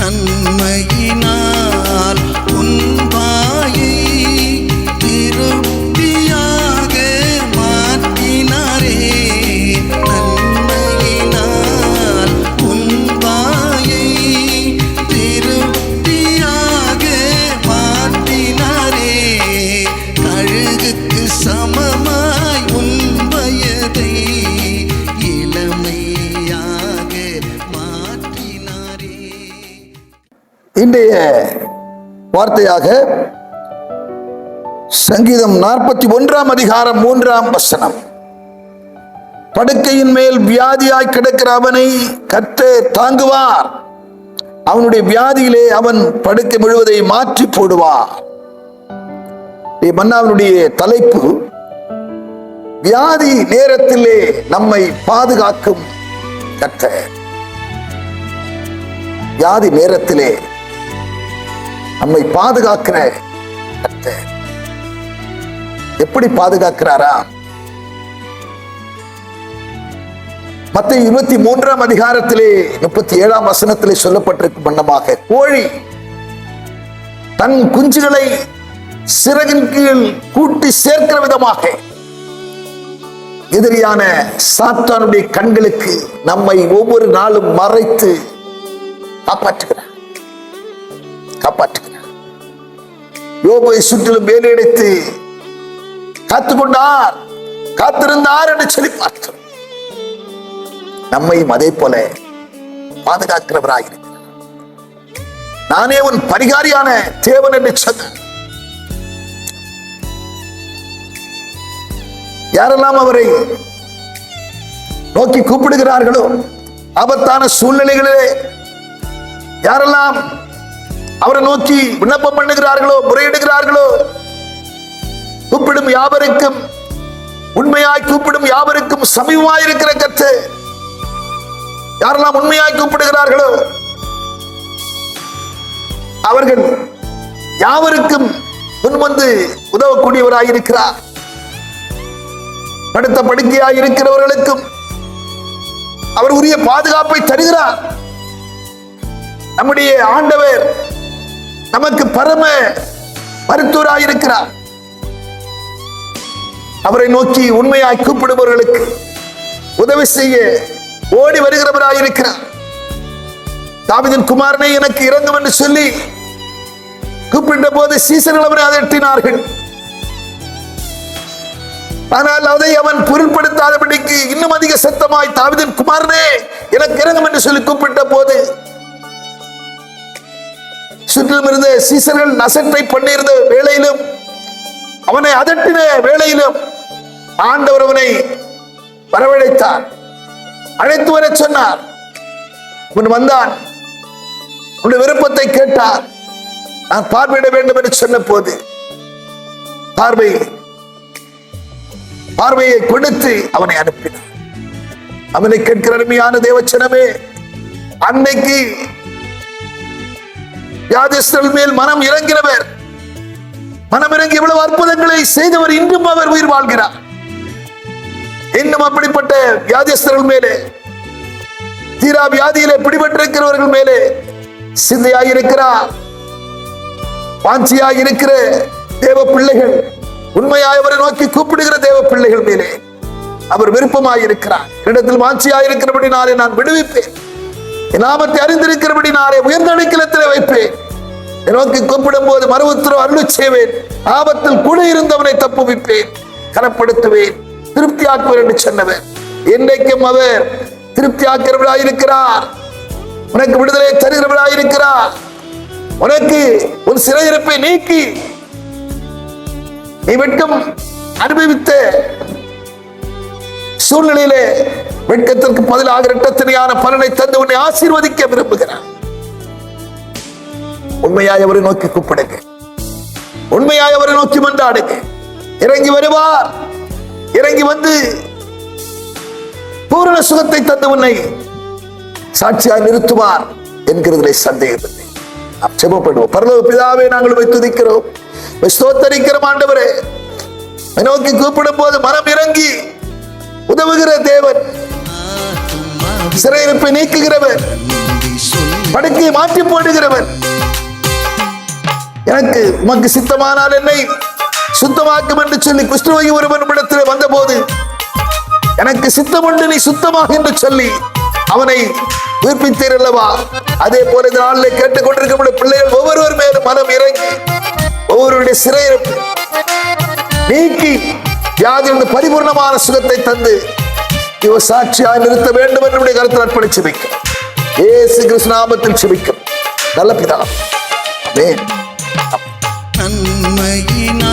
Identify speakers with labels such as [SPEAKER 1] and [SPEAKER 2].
[SPEAKER 1] நன்மையினால் உன் வாயை திருப்தியாக மாற்றினாரே. நன்மையினால் உன் வாயை திருப்தியாக மாற்றினாரே. கழுகுக்கு சமமாய் உன் வயதை இளமையாக மாற்றினாரே.
[SPEAKER 2] இன்றைய வார்த்தையாக சங்கீதம் 41 அதிகாரம் 3 படுக்கையின் மேல் வியாதியாய் கிடக்கிற அவனை கர்த்தர் தாங்குவார். அவனுடைய வியாதியிலே அவன் படுக்கை முழுவதை மாற்றி போடுவார். மன்னாவினுடைய தலைப்பு வியாதி நேரத்திலே நம்மை பாதுகாக்கும் கர்த்தர். வியாதி நேரத்திலே நம்மை பாதுகாக்கிற கர்த்தர். எப்படி பாதுகாக்கிறாரா? மத்தேயு 23 அதிகாரத்திலே 37 சொல்லப்பட்டிருக்கும் வண்ணமாக, கோழி தன் குஞ்சுகளை சிறகின் கீழ் கூட்டி சேர்க்கிற விதமாக எதிரியான சாத்தானுடைய கண்களுக்கு நம்மை ஒவ்வொரு நாளும் மறைத்து காப்பாற்றுகிறார். யோபை சுற்றிலும் வேலையடைத்து காத்துக்கொண்டார், காத்திருந்தார் என்று சொல்லி பார்த்தோம். நம்மையும் அதே போல பாதுகாக்கிறவராயிருக்கிறார். நானே உன் பரிகாரியான தேவன் என்று சொன்னார். யாரெல்லாம் அவரை நோக்கி கூப்பிடுகிறார்களோ, ஆபத்தான சூழ்நிலைகளிலே யாரெல்லாம் அவரை நோக்கி விண்ணப்பம் பண்ணுகிறார்களோ, முறையிடுகிறார்களோ, கூப்பிடும் யாவருக்கும், உண்மையாய் கூப்பிடும் யாவருக்கும் சமீபமாயிருக்கிற கர்த்தர். யாரெல்லாம் உண்மையாய் கூப்பிடுகிறார்களோ அவர்கள் யாவருக்கும் முன்வந்து உதவக்கூடியவராயிருக்கிறார். படுத்த படுக்கையாய் இருக்கிறவர்களுக்கும் அவர் உரிய பாதுகாப்பை தருகிறார். நம்முடைய ஆண்டவர் நமக்கு பரம மருத்துவராயிருக்கிறார். அவரை நோக்கி உண்மையாய் கூப்பிடுபவர்களுக்கு உதவி செய்ய ஓடி வருகிறவராயிருக்கிறார். தாவீதின் குமாரனை எனக்கு இறங்கும் என்று சொல்லி கூப்பிட்ட போது சீசர்கள் அவரை அதட்டினார்கள். ஆனால் அதை அவன் பொருட்படுத்தாதபடிக்கு இன்னும் அதிக சத்தமாய், தாவீதின் குமாரனே எனக்கு இறங்கும் என்று சொல்லி கூப்பிட்ட போது சுற்றிலும் இருந்த சீசர்கள் நசட்டை பண்ணியிருந்த வேளையிலும், அவனை அதட்டின வேளையிலும் ஆண்டவர் அவனை வரவழைத்தார், அழைத்து வர சொன்னார். அவன் வந்தான், உன்னுடைய விருப்பத்தை கேட்டார். நான் பார்வையிட வேண்டும் என்று சொன்ன போது பார்வையை கொடுத்து அவனை அனுப்பினார். அவனை கேட்கிற அருமையான தேவச்சனமே, அன்னைக்கு வியாதிஸ்தர்கள் மேல் மனம் இறங்கினவர், மனம் இறங்கி இவ்வளவு அற்புதங்களை செய்தவர், இன்றும் அவர் உயிர் வாழ்கிறார். இன்னும் அப்படிப்பட்ட வியாதிஸ்தர்கள் மேலே, தீரா வியாதியிலே பிடிபட்டிருக்கிறவர்கள் மேலே சிந்தையாயிருக்கிறார். வாஞ்சியாயிருக்கிற தேவ பிள்ளைகள், உண்மையாய் அவரை நோக்கி கூப்பிடுகிற தேவ பிள்ளைகள் மேலே அவர் விருப்பமாயிருக்கிறார். இடத்தில் வாஞ்சியாயிருக்கிறபடினாலே நான் விடுவிப்பேன், என் நாமத்தை அறிந்திருக்கிறபடினாலே உயர்ந்த அடைக்கலத்தில் வைப்பேன். நோக்கி கூப்பிடும் போது மறு உத்தரவு அருள் செய்வேன். ஆபத்தில் கூட இருந்தவனை தப்புவிப்பேன், கனப்படுத்துவேன், திருப்தியாக்குவேன் என்று சொன்னவர் இன்றைக்கும் அவர் திருப்தியாக்கிறவராயிருக்கிறார். உனக்கு விடுதலை தருகிறவராயிருக்கிறார். உனக்கு உன் சிறையிருப்பை நீக்கி நீ வெட்கம் அனுபவித்த சூழ்நிலையிலே வெட்கத்திற்கு பதிலாக இரட்டத்தனையான பலனை தந்து உன்னை ஆசீர்வதிக்க விரும்புகிறார். உண்மையாய் அவரை நோக்கி கூப்பிடுங்க, உண்மையாய் அவரை நோக்கி மன்றாடுங்க. இறங்கி வருவார், இறங்கி வந்து பூரண சுகத்தை தந்து உன்னை சாட்சியாய் நிறுத்துவார் என்கிறதிலே சந்தேகமில்லை. நாம் ஜெபப்படுவோம். பரலோக பிதாவே, நாங்கள் உம்மை துதிக்கிறோம், ஸ்தோத்தரிக்கிறோம். ஆண்டவரே, நோக்கி கூப்பிடும் போது மனம் இறங்கி உதவுகிற தேவன், சிறையிருப்பை நீக்குகிறவர். படுக்கையை மாற்றி போடுகிறவர். எனக்கு உமக்கு சித்தமானால் என்னை சுத்தமாக்கும் என்று சொல்லி குஷ்டரோகி ஒருவன் இடத்தில் வந்த போது, எனக்கு சித்தம் உண்டு நீ சுத்தமாக என்று சொல்லி அவனை உயிர்ப்பித்தீர் அல்லவா? அதே போல இந்த நாளிலே கேட்டுக்கொண்டிருக்கிற பிள்ளைகள் ஒவ்வொருவர் மேலும் மனம் இறங்கி ஒவ்வொருவருடைய சிறையிருப்பு நீக்கி வியாதியிலிருந்து பரிபூர்ணமான சுகத்தை தந்து இவ சாட்சியாக நிறுத்த வேண்டும் என்று கருத்தில் அர்ப்பணி செபிக்கும். இயேசு கிறிஸ்து நாமத்தில் செபிக்கும் நல்ல பிதா. ஆமென்.
[SPEAKER 1] நன்மையினால்